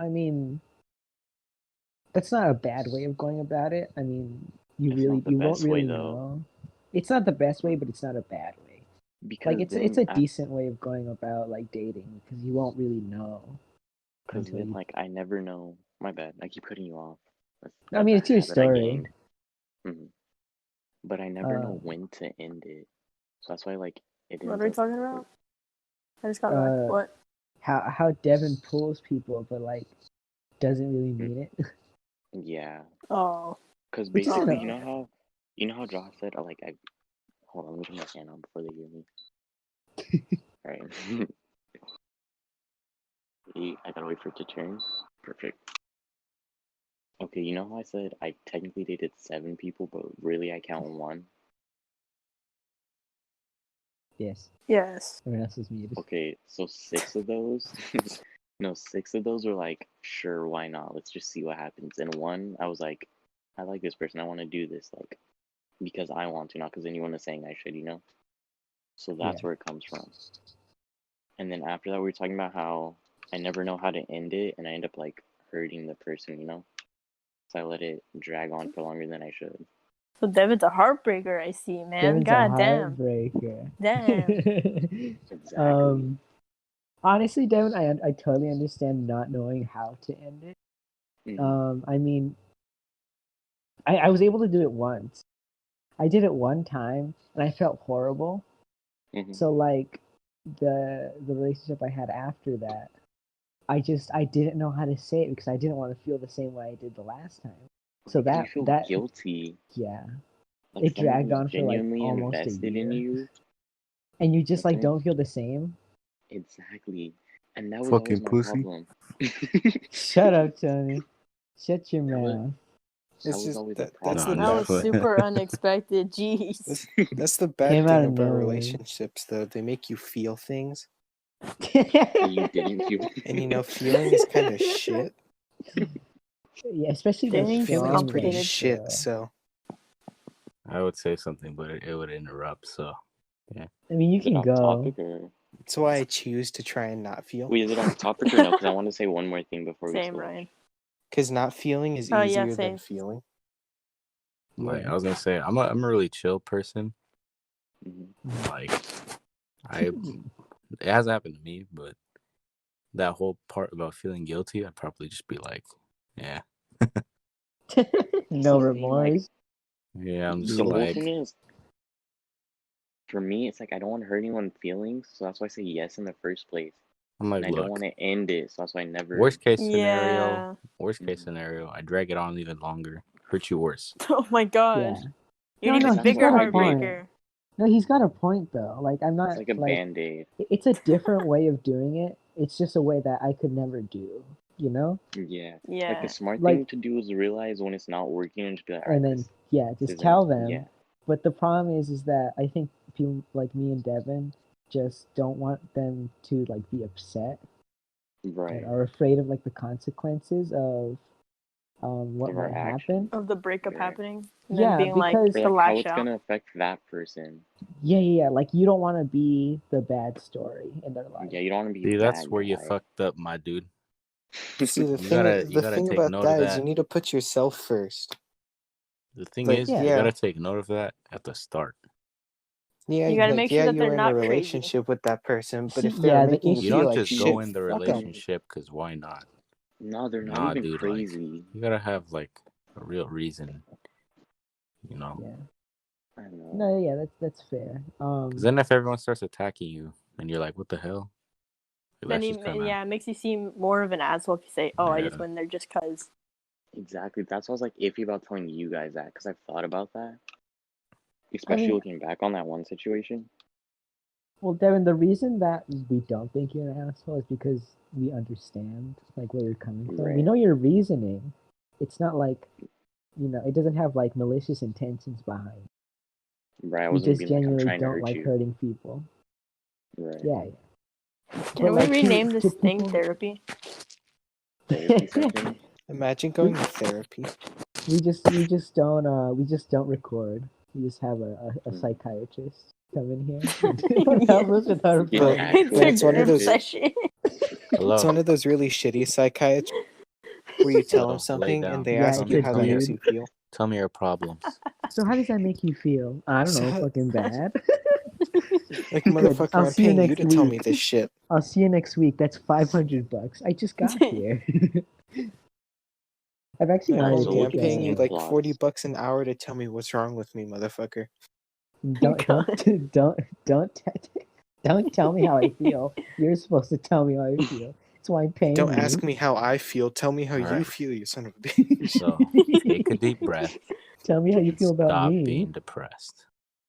I mean, that's not a bad way of going about it. I mean, It's not the you won't best way, really though. know. It's not the best way, but it's not a bad way. Like Because it's then, a decent way of going about like dating because you won't really know until you. like, I never know. My bad. I keep cutting you off. That's I a mean, bad it's your habit I story. gained. hmm But I never know Um, when to end it. So that's why, like, it What ends are we up. talking about? I just got back. uh, What? how Devin pulls people, but like doesn't really Mm, mean it, Yeah. Oh. Because which isn't basically, a, you know how Josh said, I hold on, let me turn my fan on before they hear me. All right. I gotta wait for it to turn. Perfect. Okay, you know how I said I technically dated 7 people, but really I count 1? yes. Yes. Everyone else is muted. Okay, so 6 of those, no, 6 of those were like, sure, why not? Let's just see what happens. And 1, I was like, I like this person, I want to do this, like, because I want to, not because anyone is saying I should, you know? So Yeah. that's where it comes from. And then after that, we were talking about how I never know how to end it, and I end up like hurting the person, you know? So I let it drag on for longer than I should. So Devin's a heartbreaker, I see, man. Devin's God a damn. heartbreaker. Damn. Exactly. Honestly, Devin, I totally understand not knowing how to end it. Mm-hmm. I mean, I was able to do it once. I did it one time, and I felt horrible. Mm-hmm. So like, the relationship I had after that, I didn't know how to say it because I didn't want to feel the same way I did the last time. So Because you feel that guilty. yeah, Like it someone dragged who's on for like genuinely almost a invested in year, you. and you just That's like when don't feel the same. exactly. And that was always Fucking my pussy. problem. Shut up, Tony. Shut your That was mouth. that was always a That's problem. the That bad was part. super unexpected. Jeez. That's the bad Came out thing of about nowhere. relationships, though. They make you feel things, That you didn't feel. and feeling is kind of shit. Yeah, especially the Dang, Feeling is feeling pretty complicated. shit. So I would say something, but it would interrupt. So, yeah. I mean, you Is it can off go. topic or? that's why I choose to try and not feel. Wait, is it off topic or no? Because I want to say one more thing before we Same, switch. Ryan. Because not feeling is Oh, easier yeah, than same. feeling. Like I was gonna say, I'm a really chill person. Mm-hmm. Like it hasn't happened to me, but that whole part about feeling guilty, I'd probably just be like, yeah, No the thing, like, remorse. yeah. I'm just the whole like, thing is, for me, it's like I don't want to hurt anyone's feelings, so that's why I say yes in the first place. I'm like, And I don't look, want to end it, so that's why I never. worst case scenario, Yeah. I drag it on even longer, hurt you worse. Oh my gosh. Yeah. You're No, an no, even he's bigger got a point. heartbreaker. No, he's got a point though. Like I'm not It's like a band-aid. it's a different way of doing it. It's just a way that I could never do. You know? Yeah. Like Yeah. the smart Like- thing to do is realize when it's not working and just be like, And alright, then yeah, just isn't- tell them. yeah. But the problem is that I think people like me and Devin just don't want them to like be upset Right. and are afraid of like the consequences of what Of our might actions. happen. Of the breakup Right. happening. And Yeah, then being like because- Or to like how lash it's out. gonna affect that person. Yeah. Like you don't want to be the bad story in their life. Yeah, you don't want to be See, that that's where you guy. fucked up, my dude. See, the You thing, gotta the thing take about note of that is that. you need to put yourself first. The thing Like, is, yeah. you gotta take note of that at the start. Yeah, You gotta like, make sure that you're they're in not a crazy. relationship with that person, but See, if they're yeah, the making you issue- You feel don't like just shit, go in the fuck 'em. relationship because why not? No, they're not Nah, even dude, crazy. you gotta have like a real reason, you know. Yeah. I know. No, yeah, that's fair. Because then if everyone starts attacking you, and you're like, what the hell? Like, Then that's just kinda, it makes you seem more of an asshole if you say, "Oh, I just Yeah. went there just cause." Exactly. That's why I was like iffy about telling you guys that, because I've thought about that. Especially mean- looking back on that one situation. Well, Devin, the reason that we don't think you're an asshole is because we understand like where you're coming from. We Right. know your reasoning. It's not like it doesn't have like malicious intentions behind. Right. I We wasn't just being like, I'm genuinely trying to don't hurt like you. hurting people. Right. Yeah. Can But, we like, to- rename this to thing people- therapy? Therapy session. Imagine going to therapy. we just don't record. We just have a psychiatrist come in here and help us with our Get problems. actual It's a It's one of group those- session. It's hello. one of those really shitty psychiatrists where you tell So, them lay something down. and they Yeah, ask it's you a how that makes dude. you feel. Tell me your problems. So how does that make you feel? I don't know, So- fucking bad. Like, Good. motherfucker, I'll I'm see you paying you next to tell me week. this shit. I'll see you next week. That's $500. I just got here. I've actually Like, wanted Also, to homie, what I'm take gets paying me you in like plots? $40 an hour to tell me what's wrong with me, motherfucker. don't don't tell me how I feel. You're supposed to tell me how I feel. That's why I'm paying Don't you. ask me how I feel. Tell me how you Alright. feel, you son of a bitch. So, take a deep breath. Tell me how you feel about Stop me. being depressed.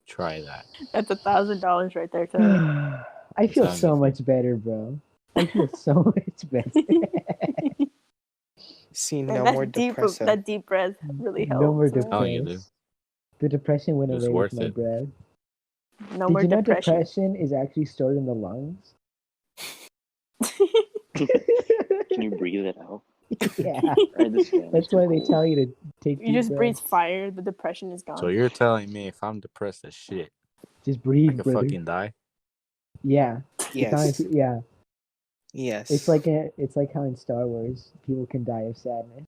Try that. That's $1,000 right there, Tony. I feel Sound so good. much better, bro. I feel so much better. See, And no that more depresso. that deep breath really helps. No more man. Oh, you do. depressed. The depression went It's away with worth my it. breath. No Did more you know depression. depression is actually stored in the lungs? Can you breathe it out? Yeah. Alright, this fan is That's too why they cold. tell you to take You deep just breathe breaths. fire, the depression is gone. So you're telling me if I'm depressed as shit, Just I breathe, could brother. fucking die? Yeah. Yes. Yeah. Yes. It's like how in Star Wars people can die of sadness.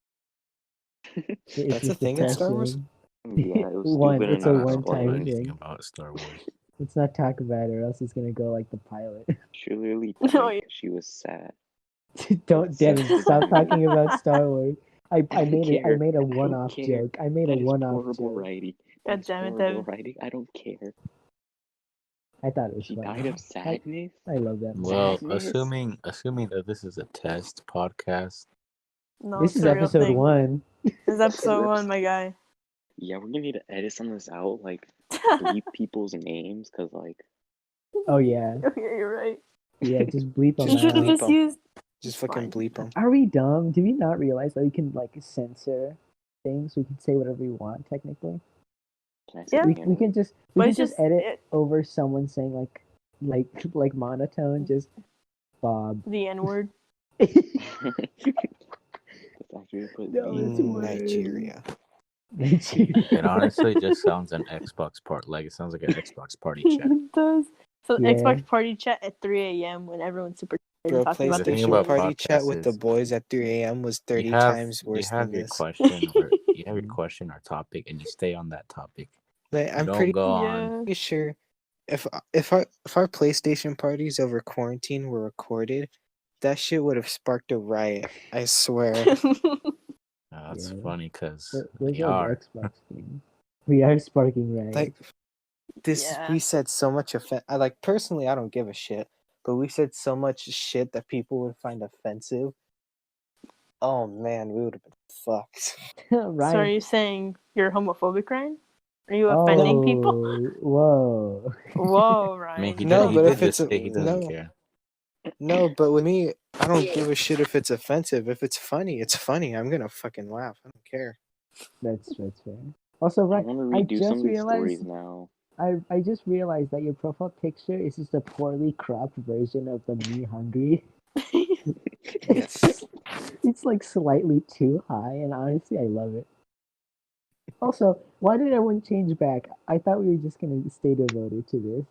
It's That's a just thing in Star Wars? depressing. Yeah, it was One, stupid it's and a I don't know one-time anything thing. about Star Wars. Let's not talk about it, or else it's gonna go like the pilot. She literally No, died you- 'cause she was sad. Don't, Devin, That's stop the talking movie. about Star Wars. I don't made it. I care. made a I don't one-off care. joke. I made a That is one-off horrible joke. writing. God That is damn it, horrible Devin. writing. I don't care. I thought it was She funny. died of sadness. I love that movie. Well, Sadness? assuming that this is a test podcast, No, This it's is a real episode thing. 1. This is episode 1, my guy. Yeah, we're gonna need to edit some of this out, like bleep people's names, cause like Oh yeah, Okay, you're right. yeah. Just bleep them You should have bleep out. just 'em. used. Just It's fucking fine. bleep them. Are we dumb? Do we not realize that we can like censor things? We can say whatever we want technically. can I say Yeah. We, the we can N-word? just But we it's can just just edit over someone saying like monotone, just Bob. the N word. Let's actually put No, the it's N-word. Nigeria. it honestly just sounds an Xbox part. Like it sounds like an Xbox party chat. It does. So Yeah. Xbox party chat at 3 a.m. when everyone's super tired Bro, and talking about The thing their PlayStation about shit. party chat podcasts with the is boys at 3 a.m. was 30 times worse you have than your this. question or you have your question or topic and you stay on that topic. Like, You I'm don't pretty go on. Yeah. sure if our PlayStation parties over quarantine were recorded, that shit would have sparked a riot. I swear. That's Yeah. funny because Those we are are. the Xbox games. We are sparking right. Like this, Yeah. we said so much I like personally, I don't give a shit, but we said so much shit that people would find offensive. Oh man, we would have been fucked. Ryan. So are you saying you're homophobic, Ryan? Are you offending people? Whoa. Whoa, I Ryan. mean, he No, did, he but did if just it's say he doesn't no, care. no, but with me, I don't give a shit if it's offensive. If it's funny, it's funny. I'm gonna fucking laugh. I don't care. That's fair. Also, I right, want to I redo some just of these stories realized now. I just realized that your profile picture is just a poorly cropped version of the Me Hungry. Yes. It's like slightly too high, and honestly, I love it. Also, why did everyone change back? I thought we were just gonna stay devoted to this.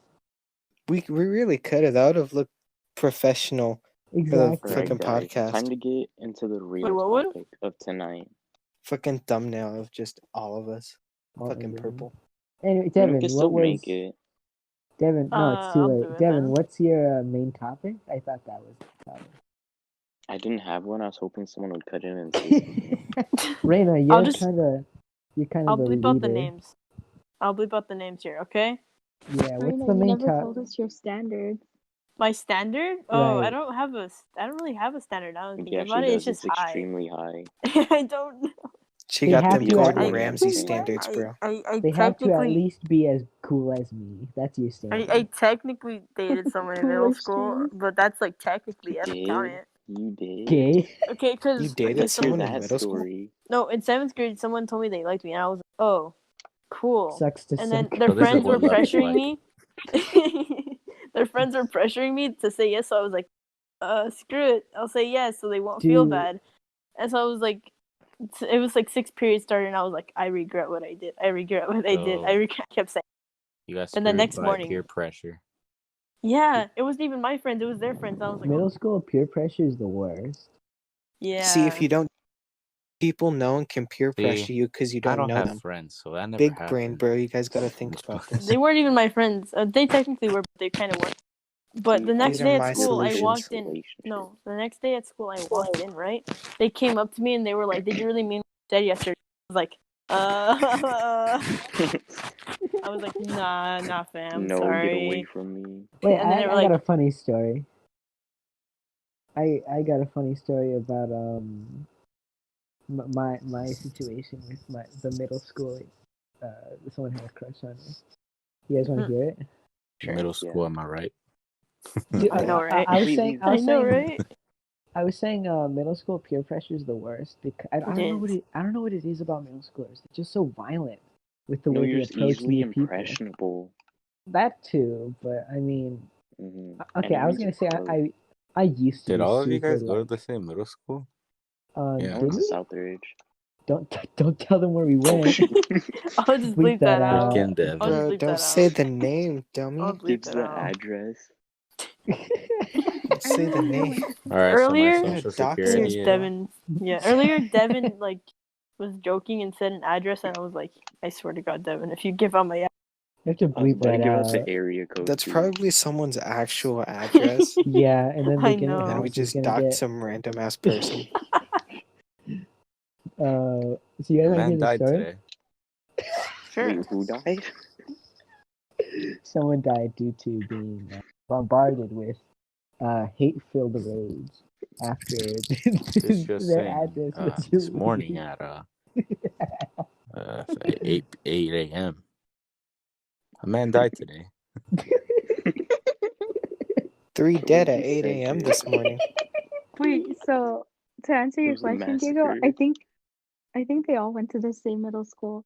We really could have. That would have looked professional for the Exactly. Alright, fucking guys, podcast. time to get into the real what would- topic of tonight. Fucking thumbnail of just all of us. All Fucking of them. purple. Anyway, I mean, Devin, we can what still was make it. Devin? No, it's too I'll late. do it Devin, then. what's your main topic? I thought that was the topic. I didn't have one. I was hoping someone would cut in and say something. Raina, I'll you're just- kind of I'll the bleep out the leader. names. I'll bleep out the names here, okay? Yeah, what's Marina, the you main never told topic? us your standards. My standard? Oh, Right. I don't really have a standard. Now that I'm Yeah, thinking she about it, it's does. just It's high. extremely high. I don't know. She They got have them to Gordon at- Ramsay Wait, standards, bro. I They have to at technically least be as cool as me. That's your standard. I technically dated someone in middle school, Question. but that's like technically I don't You count did? it. You did? Gay. Okay, because You dated Let's hear someone in that middle school? story. no, in 7th grade, someone told me they liked me, and I was like, oh, cool. Sucks to And then suck. their So this is friends were what love is pressuring like. me. Their friends were pressuring me to say yes, so I was like, screw it, I'll say yes, so they won't feel Dude. bad. And so I was like, it was like 6th period started, and I was like, I regret what I did. I regret what I did. I kept saying, You got And screwed the next by morning- peer pressure. yeah, it wasn't even my friends, it was their friends. I was like, Middle school peer pressure is the worst. yeah. See, if you don't people know and can peer See, pressure you because you I don't don't know have them. friends, so that never Big happened. brain, bro. You guys gotta think about this. They weren't even my friends. They technically were, but they kind of weren't. But the next These are day my at school, I solutions. walked in. No, the next day at school, I walked in. Right? They came up to me and they were like, "Did you really mean what you said yesterday?" I was like, I was like, nah, fam. No, sorry. get away from me. Wait, And then they were I got like- a funny story. I got a funny story about my situation with the middle school. Someone had a crush on me. You guys want to hear it? Sure. Middle school, am I right? Dude, I know, right? I was Wait, saying, wait. I know, right? I was saying, middle school peer pressure is the worst because I don't know is. I don't know what it is about middle schoolers. They're just so violent with the No, way you're they just approach easily new people. impressionable. That too, but I mean, Mm-hmm. okay, I was gonna say I used to. Did be all of you super, guys go to like, the same middle school? Yeah. I went did to we? Southridge. Don't tell them where we went. I'll just Bleep bleep that that out. Again, Devin. I'll just Bro, bleep don't that say out. the name, I'll dummy. bleep Gives that the out. address. Say the name. All right, Earlier- so my Yeah, social dox Earlier, security. him. Devin. Yeah, earlier Devin like was joking and said an address, and I was like, I swear to God, Devin, if you give out my You have to I was bleep about to that give out out. the area code. That's too. probably someone's actual address. Yeah, and then I the know. And then we house is just gonna docked get. some random ass person. So you guys A want to man hear the died story? today. Sure. Wait, who died? Someone died due to being bombarded with hate-filled rage after This just their saying, address was this morning released. at 8 a.m. A man died today. 3 dead at Wait, 8 you a.m. said this morning. Wait, so to answer It your was a question, Diego, massacre. I think they all went to the same middle school.